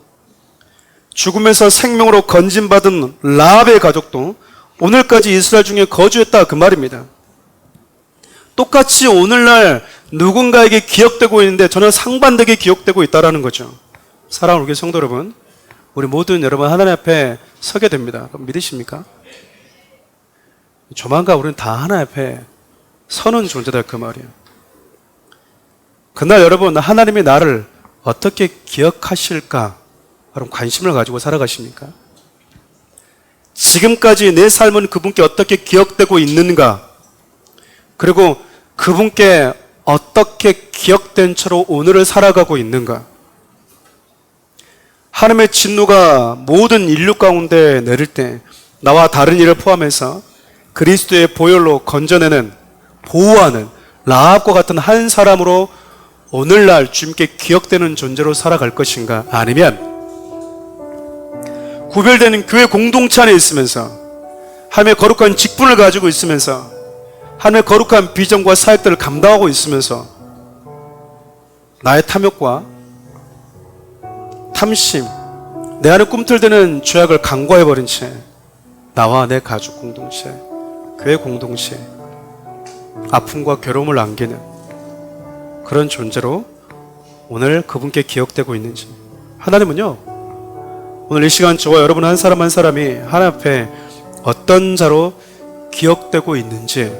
죽음에서 생명으로 건진받은 라합의 가족도 오늘까지 이스라엘 중에 거주했다 그 말입니다. 똑같이 오늘날 누군가에게 기억되고 있는데 전혀 상반되게 기억되고 있다는 거죠. 사랑하는 우리 성도 여러분, 우리 모든 여러분 하나님 앞에 서게 됩니다. 믿으십니까? 조만간 우리는 다 하나님 앞에 서는 존재다 그 말이에요. 그날 여러분 하나님이 나를 어떻게 기억하실까? 여러분 관심을 가지고 살아가십니까? 지금까지 내 삶은 그분께 어떻게 기억되고 있는가? 그리고 그분께 어떻게 기억된 채로 오늘을 살아가고 있는가? 하나님의 진노가 모든 인류 가운데 내릴 때 나와 다른 이를 포함해서 그리스도의 보혈로 건져내는, 보호하는 라합과 같은 한 사람으로 오늘날 주님께 기억되는 존재로 살아갈 것인가? 아니면 구별되는 교회 공동체 안에 있으면서 하나님의 거룩한 직분을 가지고 있으면서 하나님의 거룩한 비전과 사역들을 감당하고 있으면서 나의 탐욕과 탐심, 내 안에 꿈틀대는 죄악을 간과해버린 채 나와 내 가족 공동체, 교회 공동체, 아픔과 괴로움을 안기는 그런 존재로 오늘 그분께 기억되고 있는지. 하나님은요 오늘 이 시간 저와 여러분 한 사람 한 사람이 하나님 앞에 어떤 자로 기억되고 있는지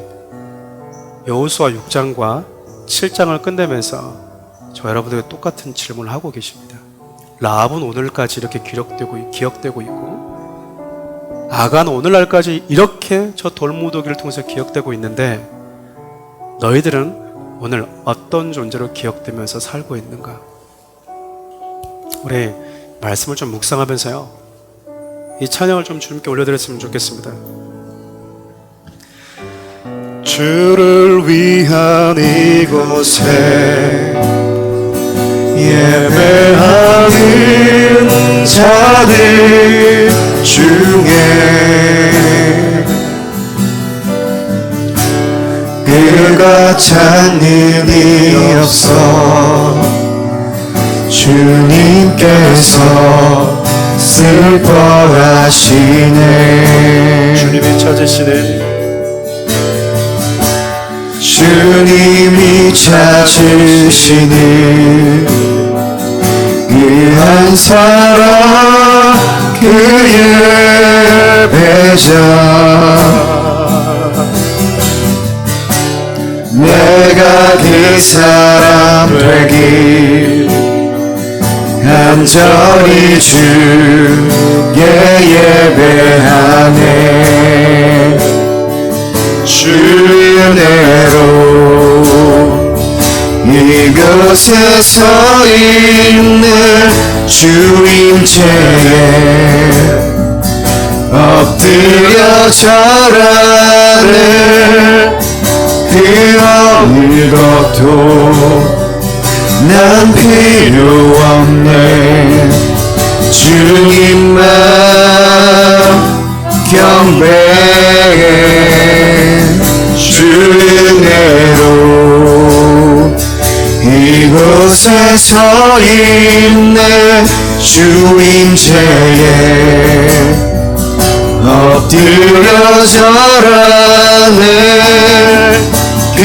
여호수아 6장과 7장을 끝내면서 저 여러분들에게 똑같은 질문을 하고 계십니다. 라합은 오늘까지 이렇게 기억되고 있고 아간은 오늘날까지 이렇게 저 돌무더기를 통해서 기억되고 있는데 너희들은 오늘 어떤 존재로 기억되면서 살고 있는가? 우리 말씀을 좀 묵상하면서요 이 찬양을 좀 주님께 올려드렸으면 좋겠습니다. 주를 위한 이곳에 예배하는 자들 중에 그가 찾는 이 없어 주님께서 슬퍼하시네. 주님이 찾으시네. 주님이 찾으시는 귀한 사람 그의 배자 내가 그 사람 되길 간절히 주께 예배하네. 주 은혜로 이곳에 서 있는 주임체에 엎드려 절하네. 그 어느 것도 난 필요 없네. 주님만 경배해. 주 은혜로 이곳에 서 있네. 주임체에 엎드려 절하네. 그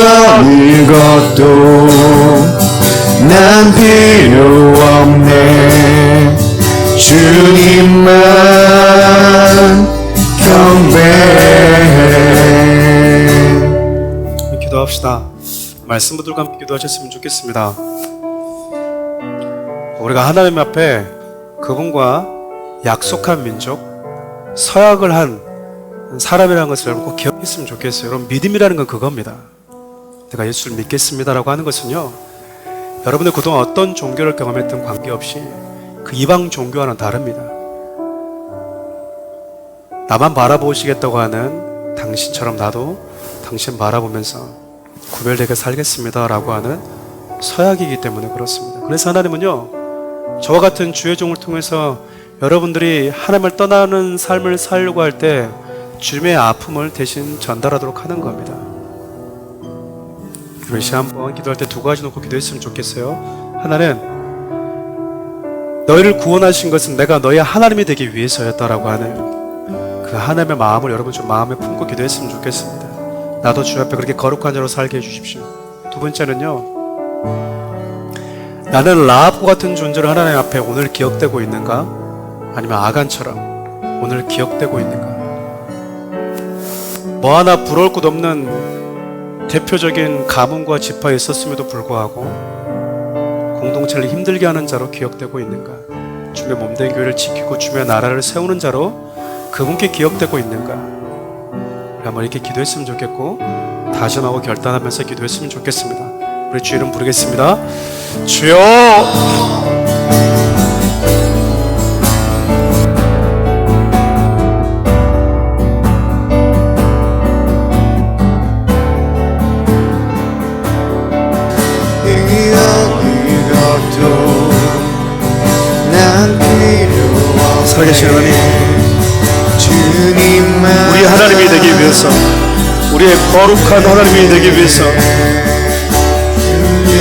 어느 것도 난 필요 없네. 주님만 경배해. 기도합시다. 말씀 분들과 함께 기도하셨으면 좋겠습니다. 우리가 하나님 앞에 그분과 약속한 민족, 서약을 한 사람이라는 것을 여러분 꼭 기억했으면 좋겠어요. 여러분, 믿음이라는 건 그겁니다. 내가 예수를 믿겠습니다라고 하는 것은요, 여러분들 그동안 어떤 종교를 경험했든 관계없이 그 이방 종교와는 다릅니다. 나만 바라보시겠다고 하는 당신처럼 나도 당신 바라보면서 구별되게 살겠습니다 라고 하는 서약이기 때문에 그렇습니다. 그래서 하나님은요, 저와 같은 주의 종을 통해서 여러분들이 하나님을 떠나는 삶을 살려고 할 때 주님의 아픔을 대신 전달하도록 하는 겁니다. 우리 한번 기도할 때 두 가지 놓고 기도했으면 좋겠어요. 하나는 너희를 구원하신 것은 내가 너희 하나님이 되기 위해서였다라고 하는 그 하나님의 마음을 여러분 좀 마음에 품고 기도했으면 좋겠습니다. 나도 주님 앞에 그렇게 거룩한 자로 살게 해주십시오. 두 번째는요, 나는 라합과 같은 존재로 하나님 앞에 오늘 기억되고 있는가? 아니면 아간처럼 오늘 기억되고 있는가? 뭐 하나 부러울 것 없는 대표적인 가문과 지파에 있었음에도 불구하고 공동체를 힘들게 하는 자로 기억되고 있는가? 주님의 몸된 교회를 지키고 주님의 나라를 세우는 자로 그분께 기억되고 있는가? 한번 이렇게 기도했으면 좋겠고 다짐하고 결단하면서 기도했으면 좋겠습니다. 우리 주 이름 부르겠습니다. 주여! 살아계신 하나님, 우리 하나님이 되기 위해서, 우리의 거룩한 하나님이 되기 위해서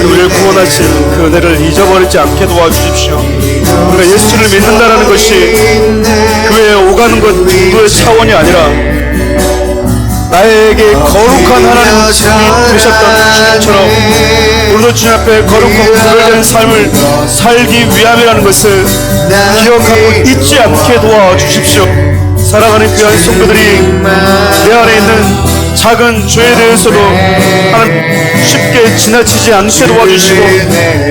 우리를 구원하신 그 은혜를 잊어버리지 않게 도와주십시오. 우리가 예수를 믿는다는 것이 교회에 오가는 것 정도의 차원이 아니라 나에게 거룩한 하나님이 되셨던 주님처럼 오늘도 주님 앞에 거룩하고 구별된 삶을 살기 위함이라는 것을 기억하고 잊지 않게 도와주십시오. 사랑하는 귀한 성도들이 내 안에 있는 작은 죄에 대해서도 하나님 쉽게 지나치지 않게 도와주시고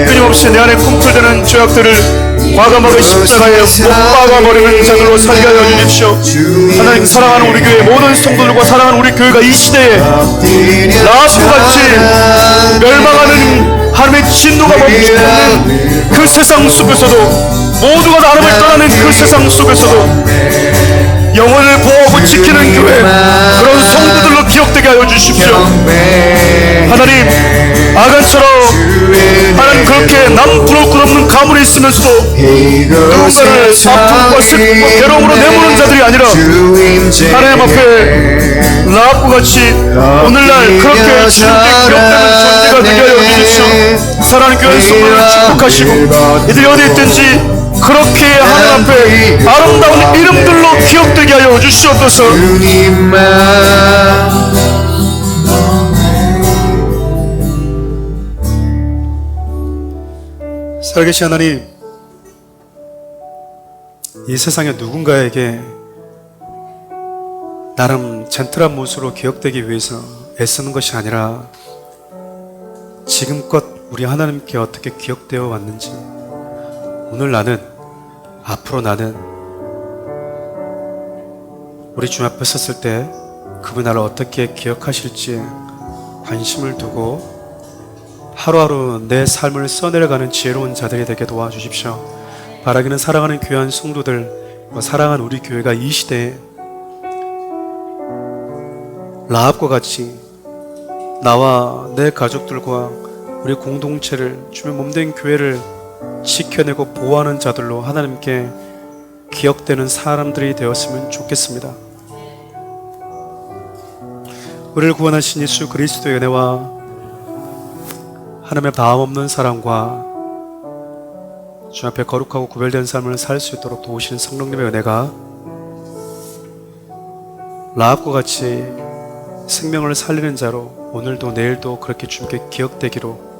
끊임없이 내 안에 꿈틀대는 죄악들을 과감하게 십자가에 못 박아버리는 자들로 살게 하여 주십시오. 하나님, 사랑하는 우리 교회 모든 성도들과 사랑하는 우리 교회가 이 시대에 라합같이 멸망하는 하나님의 진노가 멈추지 않는 그 세상 속에서도, 모두가 하나님을 떠나는 그 세상 속에서도 영혼을 보호하고 지키는 교회, 그런 성도들로 기억되게 하여 주십시오. 하나님, 아간처럼 하나님 그렇게 남 부러울 것 없는 가문에 있으면서도 누군가를 아픔과 슬픔과 괴로움으로 내모는 자들이 아니라 하나님 앞에 라합과 같이 오늘날 그렇게 주님께 기억되는 존재가 되게 하여 주십시오. 사랑하는 교회 성도들을 축복하시고 이들이 어디 있든지 그렇게 하나님 앞에 아름다운 이름들로 기억되게 하여 주시옵소서. 살아계신 하나님, 이 세상에 누군가에게 나름 젠틀한 모습으로 기억되기 위해서 애쓰는 것이 아니라 지금껏 우리 하나님께 어떻게 기억되어 왔는지, 오늘 나는, 앞으로 나는 우리 주 앞에 섰을 때 그분 나를 어떻게 기억하실지 관심을 두고 하루하루 내 삶을 써내려가는 지혜로운 자들이 되게 도와주십시오. 바라기는 사랑하는 귀한 성도들, 사랑하는 우리 교회가 이 시대에 라합과 같이 나와 내 가족들과 우리 공동체를, 주의 몸된 교회를 지켜내고 보호하는 자들로 하나님께 기억되는 사람들이 되었으면 좋겠습니다. 우리를 구원하신 예수 그리스도의 은혜와 하나님의 다함없는 사랑과 주 앞에 거룩하고 구별된 삶을 살 수 있도록 도우시는 성령님의 은혜가 라합과 같이 생명을 살리는 자로 오늘도 내일도 그렇게 주님께 기억되기로,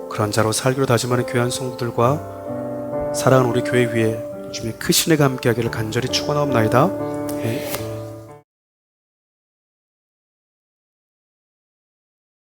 그런 자로 살기로 다짐하는 귀한 성도들과 사랑하는 우리 교회 위에 주님의 크신 은혜가 함께하기를 간절히 축원하옵나이다.